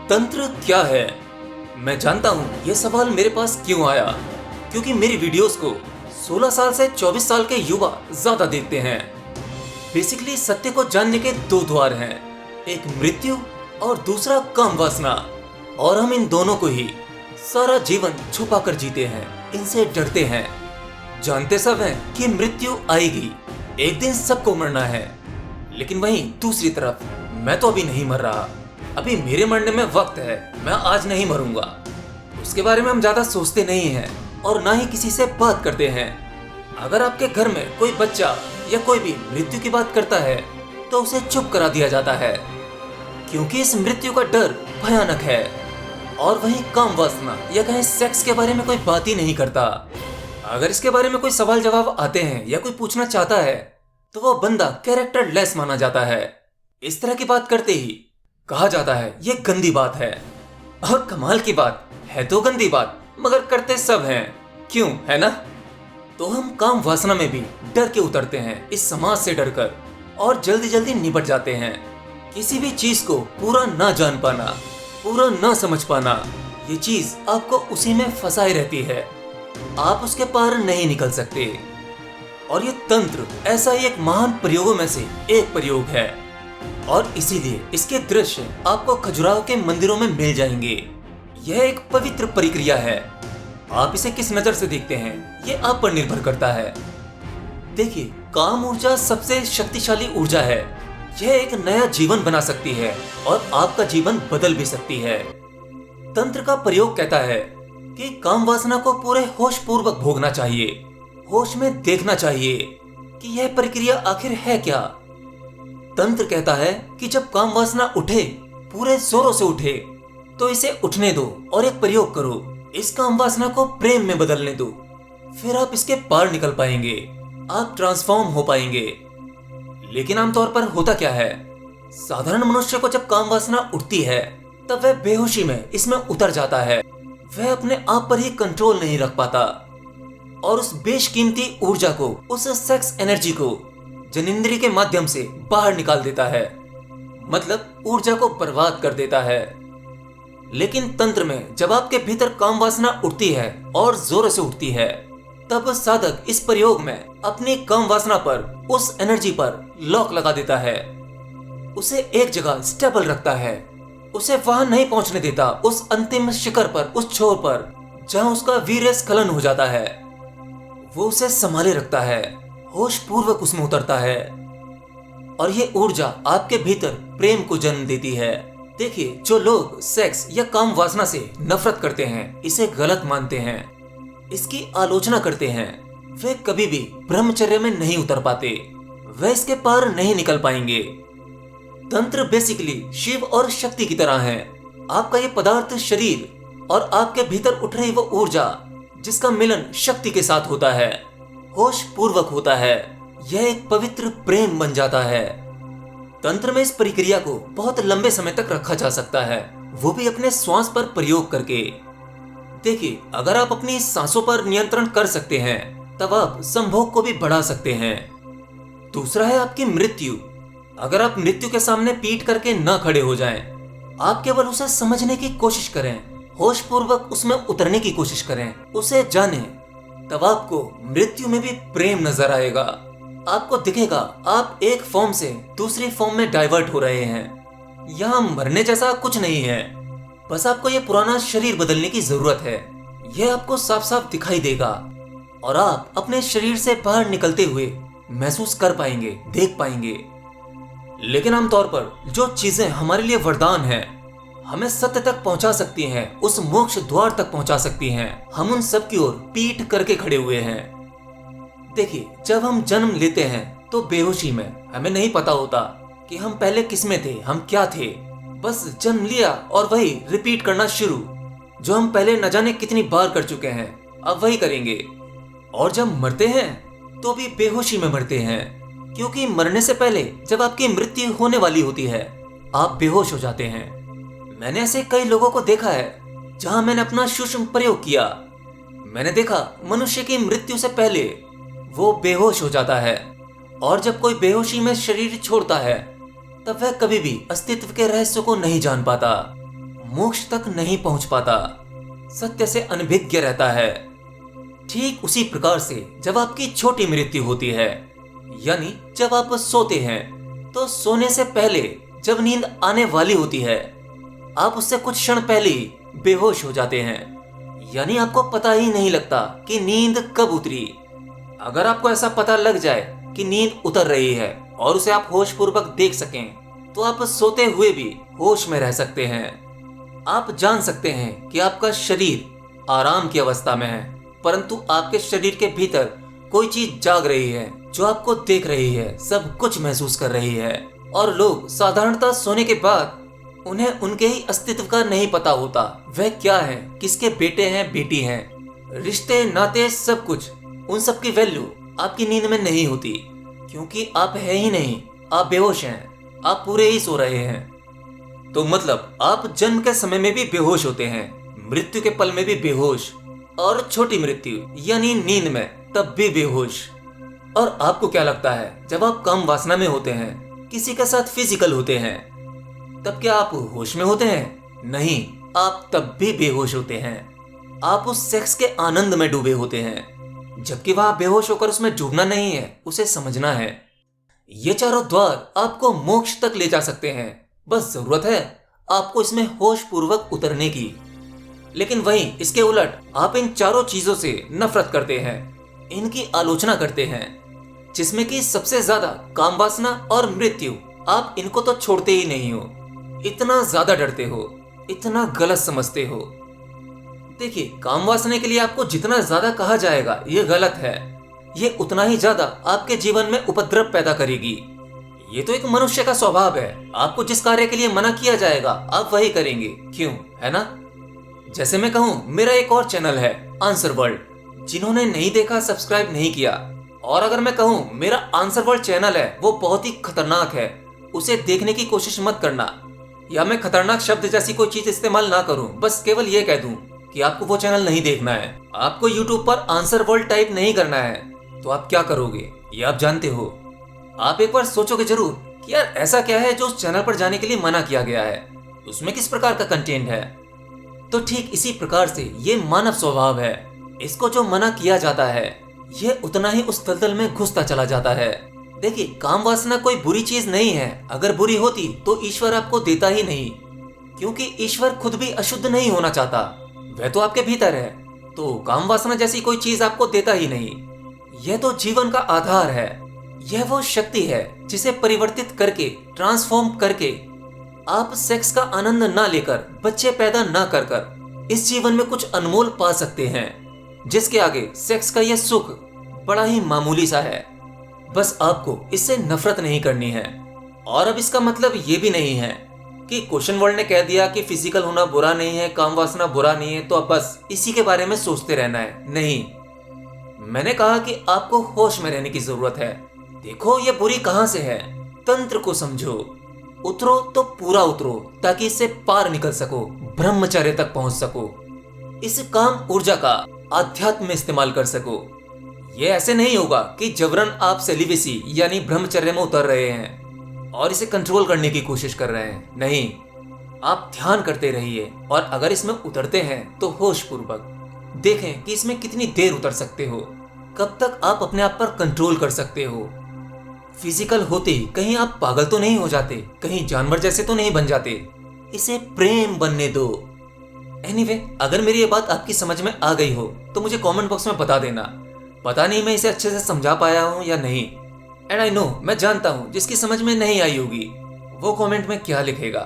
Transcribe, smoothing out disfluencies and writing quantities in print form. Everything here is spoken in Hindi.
तंत्र क्या है? मैं जानता हूँ ये सवाल मेरे पास क्यों आया, क्योंकि मेरी वीडियोस को 16 साल से 24 साल के युवा ज्यादा देखते हैं। बेसिकली सत्य को जानने के दो द्वार हैं, एक मृत्यु और दूसरा काम वासना। और हम इन दोनों को ही सारा जीवन छुपा कर जीते हैं, इनसे डरते हैं। जानते सब हैं कि मृत्यु आएगी, एक दिन सबको मरना है। लेकिन वहीं दूसरी तरफ मैं तो अभी नहीं मर रहा, अभी मेरे मरने में वक्त है, मैं आज नहीं मरूंगा। उसके बारे में हम ज्यादा सोचते नहीं हैं और ना ही किसी से बात करते हैं। अगर आपके घर में कोई बच्चा या कोई भी मृत्यु की बात करता है तो उसे चुप करा दिया जाता है, क्योंकि इस मृत्यु का डर भयानक है। और वहीं काम वासना या कहीं सेक्स के बारे में कोई बात ही नहीं करता। अगर इसके बारे में कोई सवाल जवाब आते हैं या कोई पूछना चाहता है तो वो बंदा कैरेक्टर लेस माना जाता है। इस तरह की बात करते ही कहा जाता है ये गंदी बात है। और कमाल की बात है तो गंदी बात, मगर करते सब हैं, क्यों, है ना? तो हम काम वासना में भी डर के उतरते हैं, इस समाज से डरकर, और जल्दी जल्दी निपट जाते हैं। किसी भी चीज को पूरा ना जान पाना, पूरा ना समझ पाना, ये चीज आपको उसी में फंसाए रहती है, आप उसके पार नहीं निकल सकते। और ये तंत्र ऐसा ही एक महान प्रयोगों में से एक प्रयोग है, और इसीलिए इसके दृश्य आपको खजुराहो के मंदिरों में मिल जाएंगे। यह एक पवित्र प्रक्रिया है, आप इसे किस नजर से देखते हैं ये आप पर निर्भर करता है। देखिए, काम ऊर्जा सबसे शक्तिशाली ऊर्जा है। यह एक नया जीवन बना सकती है और आपका जीवन बदल भी सकती है। तंत्र का प्रयोग कहता है कि काम वासना को पूरे होश पूर्वक भोगना चाहिए, होश में देखना चाहिए कि यह प्रक्रिया आखिर है क्या। तंत्र कहता है कि जब काम वासना उठे, पूरे जोरों से उठे, तो इसे उठने दो और एक प्रयोग करो, इस काम वासना को प्रेम में बदलने दो, फिर आप इसके पार निकल पाएंगे, आप ट्रांसफॉर्म हो पाएंगे। लेकिन आमतौर पर होता क्या है, साधारण मनुष्य को जब काम वासना उठती है तब वह बेहोशी में इसमें उतर जाता है, वह अपने आप पर ही कंट्रोल नहीं रख पाता और उस बेशकीमती ऊर्जा को, उस सेक्स एनर्जी को जनिंद्री के माध्यम से बाहर निकाल देता है, मतलब ऊर्जा को बर्बाद कर देता है। लेकिन तंत्र में जब आपके भीतर काम वासना उठती है और जोर से उठती है, तब साधक इस प्रयोग में अपनी काम वासना पर, उस एनर्जी पर लॉक लगा देता है, उसे एक जगह स्टेबल रखता है, उसे वहां नहीं पहुंचने देता, उस अंतिम शिखर पर, उस छोर पर जहां उसका वीर्य स्खलन हो जाता है। वो उसे संभाले रखता है, होश पूर्वक उसमें उतरता है, और ये ऊर्जा आपके भीतर प्रेम को जन्म देती है। देखिए, जो लोग सेक्स या काम वासना से नफरत करते हैं, इसे गलत मानते हैं, इसकी आलोचना करते हैं, वे कभी भी ब्रह्मचर्य में नहीं उतर पाते, वे इसके पार नहीं निकल पाएंगे। तंत्र बेसिकली शिव और शक्ति की तरह है। आपका ये पदार्थ शरीर और आपके भीतर उठ रही वो ऊर्जा जिसका मिलन शक्ति के साथ होता है, होश पूर्वक होता है, यह एक पवित्र प्रेम बन जाता है। तंत्र में इस प्रक्रिया को बहुत लंबे समय तक रखा जा सकता है, वो भी अपने श्वास पर प्रयोग करके। देखिए, अगर आप अपनी सांसों पर नियंत्रण कर सकते हैं तब आप संभोग को भी बढ़ा सकते हैं। दूसरा है आपकी मृत्यु। अगर आप मृत्यु के सामने पीठ करके न खड़े हो जाएं, आप केवल उसे समझने की कोशिश करें, होश पूर्वक उसमें उतरने की कोशिश करें, उसे जानें, तब आपको मृत्यु में भी प्रेम नजर आएगा। आपको दिखेगा आप एक फॉर्म से दूसरी फॉर्म में डाइवर्ट हो रहे हैं। यहाँ मरने जैसा कुछ नहीं है, बस आपको ये पुराना शरीर बदलने की जरूरत है। यह आपको साफ साफ दिखाई देगा और आप अपने शरीर से बाहर निकलते हुए महसूस कर पाएंगे, देख पाएंगे। लेकिन आमतौर पर जो चीजें हमारे लिए वरदान हैं, हमें सत्य तक पहुंचा सकती हैं, उस मोक्ष द्वार तक पहुंचा सकती हैं, हम उन सब की ओर पीठ करके खड़े हुए हैं। देखिए, जब हम जन्म लेते हैं तो बेहोशी में हमें नहीं पता होता कि हम पहले किस में थे, हम क्या थे। बस जन्म लिया और वही रिपीट करना शुरू, जो हम पहले न जाने कितनी बार कर चुके हैं, अब वही करेंगे। और जब मरते हैं तो भी बेहोशी में मरते हैं, क्योंकि मरने से पहले जब आपकी मृत्यु होने वाली होती है, आप बेहोश हो जाते हैं। मैंने ऐसे कई लोगों को देखा है जहां मैंने अपना सूक्ष्म प्रयोग किया। मैंने देखा मनुष्य की मृत्यु से पहले वो बेहोश हो जाता है, और जब कोई बेहोशी में शरीर छोड़ता है तब वह कभी भी अस्तित्व के रहस्य को नहीं जान पाता। मोक्ष तक नहीं पहुंच पाता, सत्य से अनभिज्ञ रहता है। ठीक उसी प्रकार से जब आपकी छोटी मृत्यु होती है, यानी जब आप सोते हैं, तो सोने से पहले जब नींद आने वाली होती है, आप उससे कुछ क्षण पहले ही बेहोश हो जाते हैं, यानी आपको पता ही नहीं लगता कि नींद कब उतरी। अगर आपको ऐसा पता लग जाए कि नींद उतर रही है और उसे आप होश पूर्वक देख सकें, तो आप सोते हुए भी होश में रह सकते हैं। आप जान सकते हैं कि आपका शरीर आराम की अवस्था में है, परंतु आपके शरीर के भीतर कोई चीज जाग रही है जो आपको देख रही है, सब कुछ महसूस कर रही है। और लोग साधारणतः सोने के बाद उन्हें उनके ही अस्तित्व का नहीं पता होता, वह क्या है, किसके बेटे हैं, बेटी हैं, रिश्ते नाते सब कुछ, उन सब की वैल्यू आपकी नींद में नहीं होती, क्योंकि आप है ही नहीं, आप बेहोश हैं, आप पूरे ही सो रहे हैं। तो मतलब आप जन्म के समय में भी बेहोश होते हैं, मृत्यु के पल में भी बेहोश, और छोटी मृत्यु यानी नींद में तब भी बेहोश। और आपको क्या लगता है, जब आप काम वासना में होते हैं, किसी के साथ फिजिकल होते हैं, तब क्या आप होश में होते हैं? नहीं, आप तब भी बेहोश होते हैं। आप उस सेक्स के आनंद में डूबे होते हैं, जबकि वहां बेहोश होकर उसमें डूबना नहीं है, उसे समझना है। ये चारों द्वार आपको मोक्ष तक ले जा सकते हैं, बस जरूरत है आपको इसमें होश पूर्वक उतरने की। लेकिन वहीं इसके उलट आप इन चारों चीजों से नफरत करते हैं, इनकी आलोचना करते हैं, जिसमें कि सबसे ज्यादा काम वासना और मृत्यु। आप इनको तो छोड़ते ही नहीं हो, इतना ज्यादा डरते हो, इतना गलत समझते हो। देखिए, काम वासना के लिए आपको जितना ज्यादा कहा जाएगा ये गलत है, ये उतना ही ज्यादा आपके जीवन में उपद्रव पैदा करेगी। ये तो एक मनुष्य का स्वभाव है, आपको जिस कार्य के लिए मना किया जाएगा आप वही करेंगे, क्यों, है ना? जैसे मैं कहूँ, मेरा एक और चैनल है आंसर वर्ल्ड, जिन्होंने नहीं देखा सब्सक्राइब नहीं किया। और अगर मैं कहूँ मेरा आंसर वर्ल्ड चैनल है वो बहुत ही खतरनाक है, उसे देखने की कोशिश मत करना, या मैं खतरनाक शब्द जैसी कोई चीज इस्तेमाल ना करूं, बस केवल ये कह दूं कि आपको वो चैनल नहीं देखना है, आपको YouTube पर आंसर वर्ल्ड टाइप नहीं करना है, तो आप क्या करोगे ये आप जानते हो। आप एक बार सोचोगे जरूर कि यार ऐसा क्या है जो उस चैनल पर जाने के लिए मना किया गया है, उसमें किस प्रकार का कंटेंट है। तो ठीक इसी प्रकार से ये मानव स्वभाव है, इसको जो मना किया जाता है ये उतना ही उस दलदल में घुसता चला जाता है। देखिए, काम वासना कोई बुरी चीज नहीं है, अगर बुरी होती तो ईश्वर आपको देता ही नहीं, क्योंकि ईश्वर खुद भी अशुद्ध नहीं होना चाहता, वह तो आपके भीतर है, तो काम वासना जैसी कोई चीज आपको देता ही नहीं। यह तो जीवन का आधार है, यह वो शक्ति है जिसे परिवर्तित करके, ट्रांसफॉर्म करके आप सेक्स का आनंद ना लेकर, बच्चे पैदा ना कर कर इस जीवन में कुछ अनमोल पा सकते हैं, जिसके आगे सेक्स का यह सुख बड़ा ही मामूली सा है। बस आपको इससे नफरत नहीं करनी है। और अब इसका मतलब ये भी नहीं है कि क्वेश्चन वर्ल्ड ने कह दिया कि फिजिकल होना बुरा नहीं है, काम वासना बुरा नहीं है, तो अब बस इसी के बारे में सोचते रहना है। नहीं, मैंने कहा कि आपको होश में रहने की जरूरत है। देखो ये बुरी कहां से है, तंत्र को समझो, उतरो तो पूरा उतरो, ताकि इससे पार निकल सको, ब्रह्मचर्य तक पहुंच सको, इस काम ऊर्जा का आध्यात्म में इस्तेमाल कर सको। ये ऐसे नहीं होगा कि जबरन आप सेलिबेसी यानी ब्रह्मचर्य में उतर रहे हैं और इसे कंट्रोल करने की कोशिश कर रहे हैं। नहीं, आप ध्यान करते रहिए, और अगर इसमें उतरते हैं तो होश पूर्वक देखें कि इसमें कितनी देर उतर सकते हो, कब तक आप अपने आप पर कंट्रोल कर सकते हो। फिजिकल होते ही कहीं आप पागल तो नहीं हो जाते, कहीं जानवर जैसे तो नहीं बन जाते, इसे प्रेम बनने दो। एनीवे, अगर मेरी ये बात आपकी समझ में आ गई हो तो मुझे कमेंट बॉक्स में बता देना। पता नहीं मैं इसे अच्छे से समझा पाया हूँ या नहीं, एंड आई नो, मैं जानता हूँ जिसकी समझ में नहीं आई होगी वो कमेंट में क्या लिखेगा।